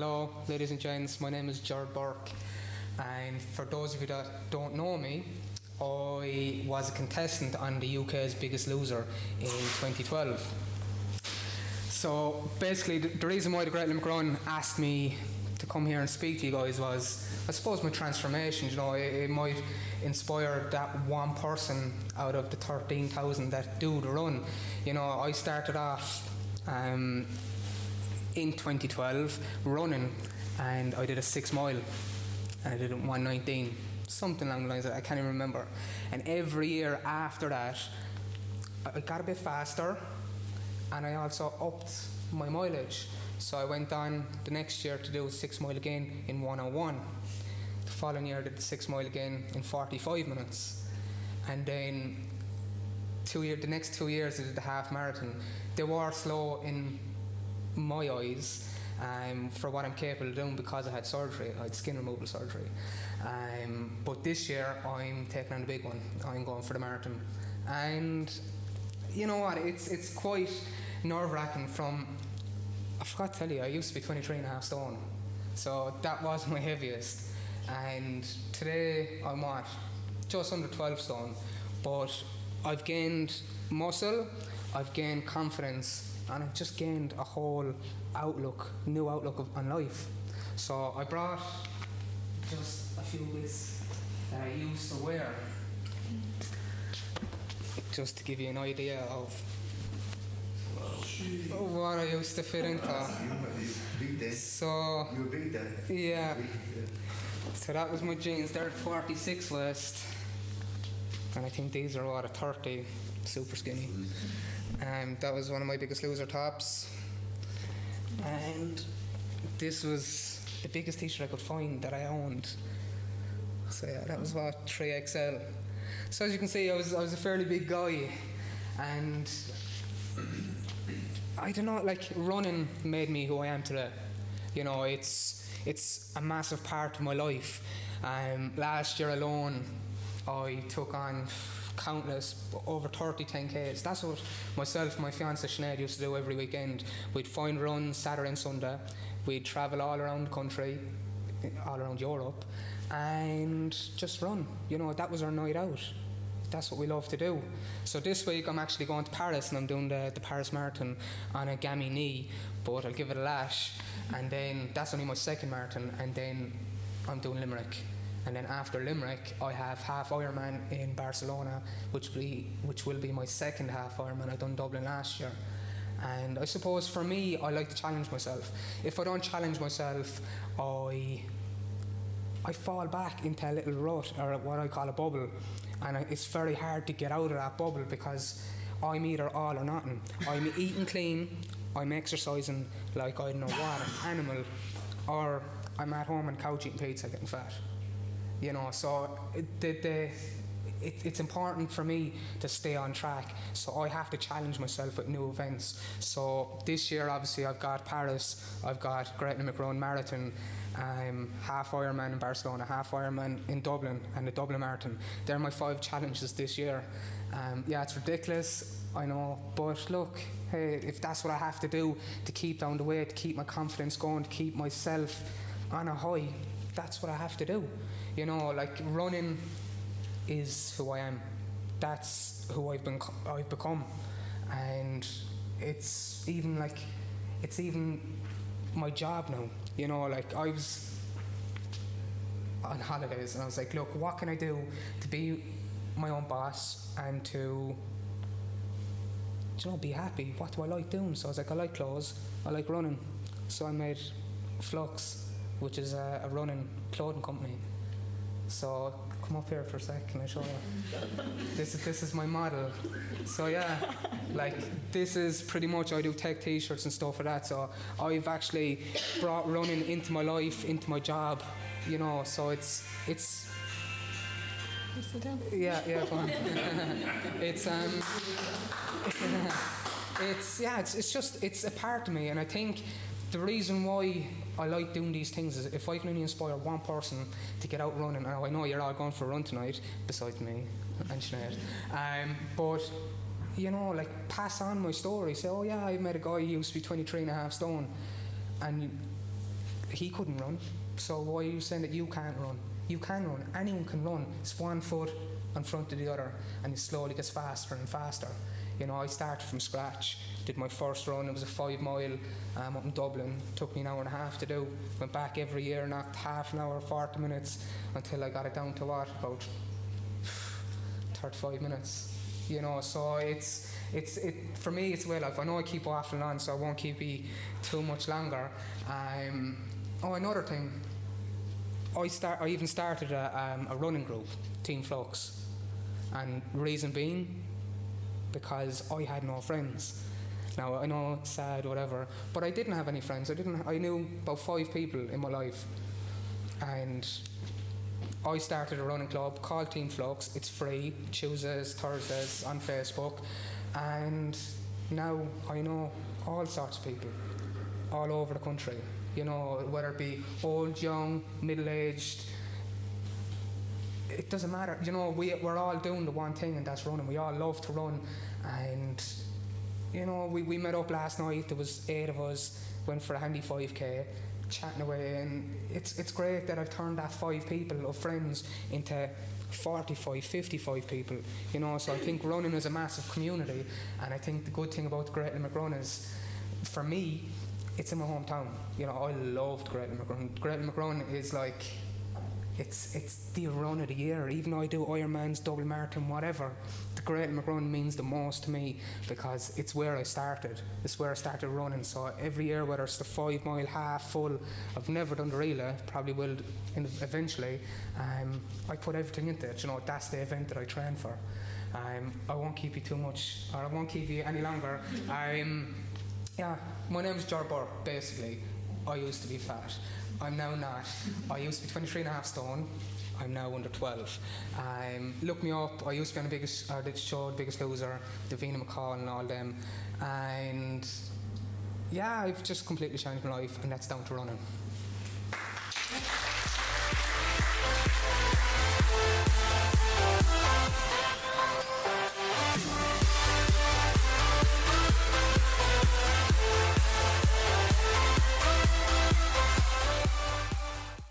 Hello, ladies and gents, my name is Gerard Burke, and for those of you that don't know me, I was a contestant on the UK's Biggest Loser in 2012. So basically, the reason why the Great Limerick Run asked me to come here and speak to you guys was, I suppose, my transformation. You know, it might inspire that one person out of the 13,000 that do the run. You know, I started off in 2012 running, and I did a 6 mile, and I did it in 1:19, something along the lines of that, I can't even remember. And every year after that, I got a bit faster, and I also upped my mileage. So I went on the next year to do 6 mile again in 1:01. The following year I did 6 mile again in 45 minutes. And then the next 2 years I did the half marathon. They were slow in my eyes for what I'm capable of doing because I had surgery. I had skin removal surgery. But this year I'm taking on the big one. I'm going for the marathon. And you know what, it's quite nerve-wracking I forgot to tell you, I used to be 23.5 stone. So that was my heaviest. And today I'm just under 12 stone. But I've gained muscle, I've gained confidence, and I've just gained a whole new outlook on life. So I brought just a few bits that I used to wear, just to give you an idea of what I used to fit into. So, yeah. So that was my jeans. They're 46 waist, and I think these are a 30, super skinny. That was one of my Biggest Loser tops, and this was the biggest t-shirt I could find that I owned. So yeah, that was 3XL. So as you can see, I was a fairly big guy, and I don't know, like, running made me who I am today. You know, it's a massive part of my life. Last year alone, I took on countless, over 30 10Ks. That's what myself and my fiancée Sinead used to do every weekend. We'd find runs Saturday and Sunday. We'd travel all around the country, all around Europe, and just run. You know, that was our night out. That's what we love to do. So this week I'm actually going to Paris, and I'm doing the Paris Marathon on a gammy knee, but I'll give it a lash. And then that's only my second marathon, and then I'm doing Limerick. And then after Limerick, I have half Ironman in Barcelona, which will be my second half Ironman. I done Dublin last year. And I suppose for me, I like to challenge myself. If I don't challenge myself, I fall back into a little rut, or what I call a bubble. And it's very hard to get out of that bubble because I'm either all or nothing. I'm eating clean, I'm exercising like I don't know what, an animal, or I'm at home on the couch eating pizza getting fat. You know, so it's important for me to stay on track. So I have to challenge myself with new events. So this year, obviously, I've got Paris, I've got Great Limerick Run Marathon, half Ironman in Barcelona, half Ironman in Dublin, and the Dublin Marathon. They're my 5 challenges this year. Yeah, it's ridiculous, I know, but look, hey, if that's what I have to do to keep down the weight, to keep my confidence going, to keep myself on a high, that's what I have to do. You know, like, running is who I am. That's who I've become. And it's even my job now. You know, like, I was on holidays and I was like, look, what can I do to be my own boss and to, you know, be happy? What do I like doing? So I was like, I like clothes, I like running. So I made Flux, which is a running clothing company. So come up here for a sec, can I show you? This is my model. So yeah, like, this is pretty much, I do tech t-shirts and stuff like that. So I've actually brought running into my life, into my job, you know. So it's sit down. Yeah, go on. It's a part of me, and I think the reason why I like doing these things is if I can only inspire one person to get out running. Now, I know you're all going for a run tonight, besides me and Sinead. But, you know, like, pass on my story. Say, oh yeah, I met a guy who used to be 23.5 stone. And he couldn't run. So why are you saying that you can't run? You can run. Anyone can run. It's one foot in front of the other, and it slowly gets faster and faster. You know, I started from scratch. Did my first run. It was a 5 mile up in Dublin. Took me an hour and a half to do. Went back every year, knocked half an hour, 40 minutes, until I got it down to what, about 35 minutes. You know, so it's for me it's way life. I know I keep waffling on, so I won't keep you too much longer. Another thing. I even started a running group, Team Flux, and reason being, because I had no friends. Now I know it's sad, whatever, but I didn't have any friends. I knew about 5 people in my life, and I started a running club called Team Flux. It's free, Tuesdays, Thursdays on Facebook, and now I know all sorts of people all over the country. You know, whether it be old, young, middle-aged, it doesn't matter. You know, we're all doing the one thing, and that's running. We all love to run, and you know, we met up last night. There was 8 of us, went for a handy 5k, chatting away, and it's great that I've turned that 5 people of friends into 45, 55 people. You know, so I think running is a massive community, and I think the good thing about the Great Limerick Run is, for me, it's in my hometown. You know, I loved Great Limerick Run. Great Limerick Run is like, it's the run of the year. Even though I do Ironmans, double marathon, whatever, the Great Limerick Run means the most to me, because it's where I started. It's where I started running. So every year, whether it's the 5 mile, half, full, I've never done the relay, probably will eventually. I put everything into it. You know, that's the event that I train for. I won't keep you too much, or I won't keep you any longer. Yeah, my name is Gerard Burke. Basically, I used to be fat. I'm now not. I used to be 23.5 stone. I'm now under 12. Look me up. I used to be on the show, The Biggest Loser, Davina McCall and all them. And yeah, I've just completely changed my life, and that's down to running.